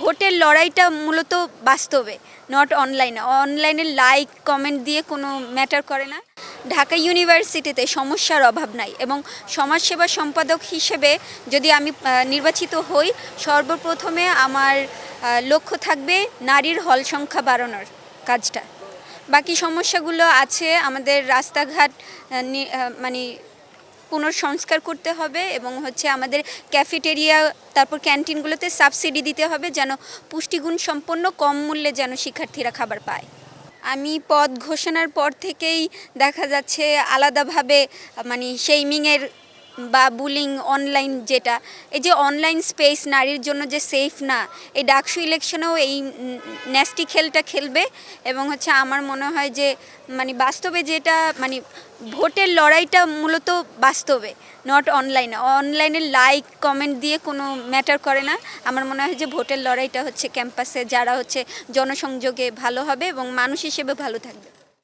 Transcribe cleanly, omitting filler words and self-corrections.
ভোটের লড়াইটা মূলত বাস্তবে, নট অনলাইনে। অনলাইনে লাইক কমেন্ট দিয়ে কোনো ম্যাটার করে না। ঢাকা ইউনিভার্সিটিতে সমস্যার অভাব নাই এবং সমাজসেবা সম্পাদক হিসেবে যদি আমি নির্বাচিত হই, সর্বপ্রথমে আমার লক্ষ্য থাকবে নারীর হল সংখ্যা বাড়ানোর কাজটা। বাকি সমস্যাগুলো আছে, আমাদের রাস্তাঘাট মানে পুনর্সংস্কার করতে হবে এবং আমাদের ক্যাফেটেরিয়া তারপর ক্যান্টিনগুলোতে সাবসিডি দিতে হবে যেন পুষ্টিগুণ সম্পন্ন কম মূল্যে যেন শিক্ষার্থীরা খাবার পায়। আমি পদ ঘোষণার পর থেকেই দেখা যাচ্ছে আলাদাভাবে শেমিংয়ের বা বুলিং অনলাইন, যেটা এই যে অনলাইন স্পেস নারীর জন্য যে সেফ না, এই ডাকসু ইলেকশনেও এই ন্যাস্টি খেলটা খেলবে এবং আমার মনে হয় যে বাস্তবে যেটা ভোটের লড়াইটা মূলত বাস্তবে, নট অনলাইনে। অনলাইনে লাইক কমেন্ট দিয়ে কোনো ম্যাটার করে না। আমার মনে হয় যে ভোটের লড়াইটা ক্যাম্পাসে যারা জনসংযোগে ভালো হবে এবং মানুষ হিসেবে ভালো থাকবে।